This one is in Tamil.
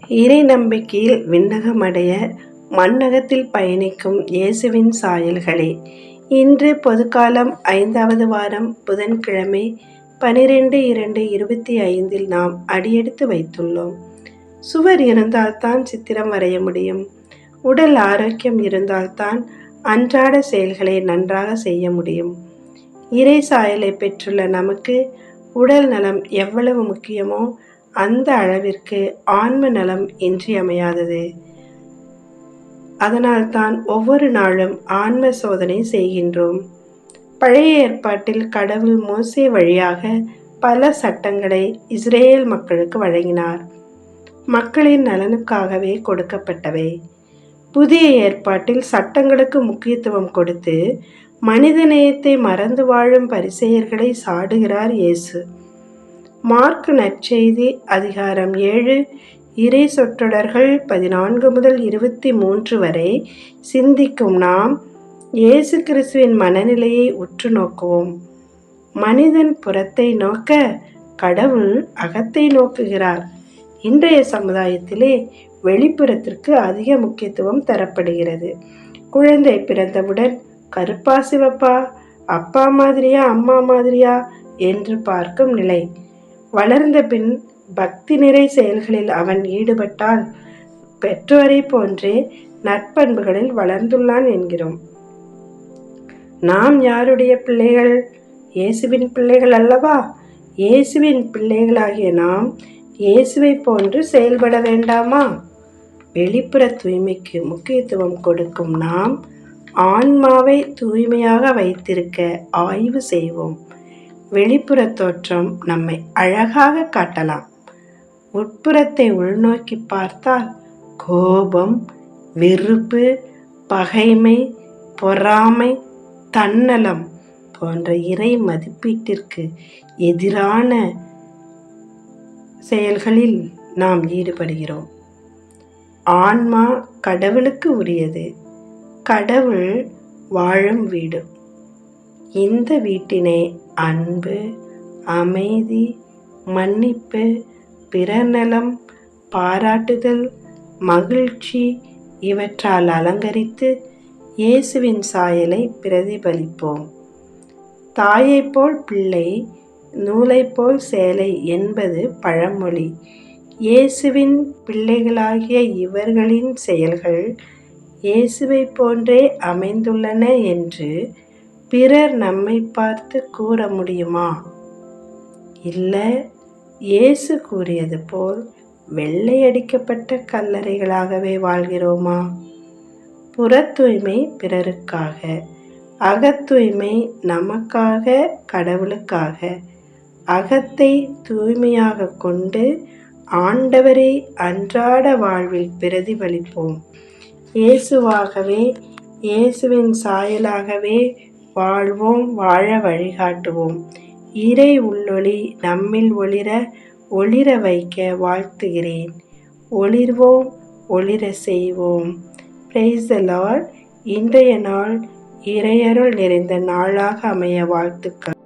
இறை நம்பிக்கையில் விண்ணகமடைய மண்ணகத்தில் பயணிக்கும் இயேசுவின் சாயல்களே. இன்று பொதுக்காலம் 5வது வாரம் புதன்கிழமை 12/2/25 நாம் அடியெடுத்து வைத்துள்ளோம். சுவர் இருந்தால்தான் சித்திரம் வரைய முடியும். உடல் ஆரோக்கியம் இருந்தால்தான் அன்றாட செயல்களை நன்றாக செய்ய முடியும். இறை சாயலை பெற்றுள்ள நமக்கு உடல் நலம் எவ்வளவு முக்கியமோ அந்த அளவிற்கு ஆன்ம நலம் இன்றியமையாதது. அதனால்தான் ஒவ்வொரு நாளும் ஆன்ம சோதனை செய்கின்றோம். பழைய ஏற்பாட்டில் கடவுள் மோசே வழியாக பல சட்டங்களை இஸ்ரேல் மக்களுக்கு வழங்கினார். மக்களின் நலனுக்காகவே கொடுக்கப்பட்டவை. புதிய ஏற்பாட்டில் சட்டங்களுக்கு முக்கியத்துவம் கொடுத்து மனிதநேயத்தை மறந்து வாழும் பரிசேயர்களை சாடுகிறார் இயேசு. மார்க் நற்செய்தி அதிகாரம் 7 இறை சொற்றொடர்கள் 14 முதல் 23 வரை சிந்திக்கும் நாம் இயேசு கிறிஸ்துவின் மனநிலையை உற்று நோக்குவோம். மனிதன் புறத்தை நோக்க, கடவுள் அகத்தை நோக்குகிறார். இன்றைய சமுதாயத்திலே வெளிப்புறத்திற்கு அதிக முக்கியத்துவம் தரப்படுகிறது. குழந்தை பிறந்தவுடன் கருப்பா சிவப்பா, அப்பா மாதிரியா அம்மா மாதிரியா என்று பார்க்கும் நிலை. வளர்ந்த பின் பக்தி நிறை செயல்களில் அவன் ஈடுபட்டால் பெற்றோரை போன்றே நற்பண்புகளில் வளர்ந்துள்ளான் என்கிறோம். நாம் யாருடைய பிள்ளைகள்? இயேசுவின் பிள்ளைகள் அல்லவா? இயேசுவின் பிள்ளைகளாகிய நாம் இயேசுவை போன்று செயல்பட வேண்டாமா? வெளிப்புற தூய்மைக்கு முக்கியத்துவம் கொடுக்கும் நாம் ஆன்மாவை தூய்மையாக வைத்திருக்க ஆய்வு செய்வோம். வெளிப்புற தோற்றம் நம்மை அழகாக காட்டலாம். உட்புறத்தை உள்நோக்கி பார்த்தால் கோபம், வெறுப்பு, பகைமை, பொறாமை, தன்னலம் போன்ற இறை மதிப்பீட்டிற்கு எதிரான செயல்களில் நாம் ஈடுபடுகிறோம். ஆன்மா கடவுளுக்கு உரியது. கடவுள் வாழும் வீடு. இந்த வீட்டினை அன்பு, அமைதி, மன்னிப்பு, பிறநலம், பாராட்டுதல், மகிழ்ச்சி இவற்றால் அலங்கரித்து இயேசுவின் சாயலை பிரதிபலிப்போம். தாயைப் போல் பிள்ளை, நூலைப் போல் சேலை என்பது பழமொழி. இயேசுவின் பிள்ளைகளாகிய இவர்களின் செயல்கள் இயேசுவை போன்றே அமைந்துள்ளன என்று பிறர் நம்மை பார்த்து கூற முடியுமா? இல்லை, இயேசு கூறியது போல் வெள்ளையடிக்கப்பட்ட கல்லறைகளாகவே வாழ்கிறோமா? புற தூய்மை பிறருக்காக, அகத்தூய்மை நமக்காக, கடவுளுக்காக. அகத்தை தூய்மையாக கொண்டு ஆண்டவரை அன்றாட வாழ்வில் பிரதிபலிப்போம். இயேசுவாகவே, இயேசுவின் சாயலாகவே வாழ்வோம், வாழ வழிகாட்டுவோம். இறை உள்ளொளி நம்மில் ஒளிர வைக்க வாழ்த்துகிறேன். ஒளிர்வோம், ஒளிர செய்வோம். Praise the Lord. இன்றைய நாள் இறையருள் நிறைந்த நாளாக அமைய வாழ்த்துக்கள்.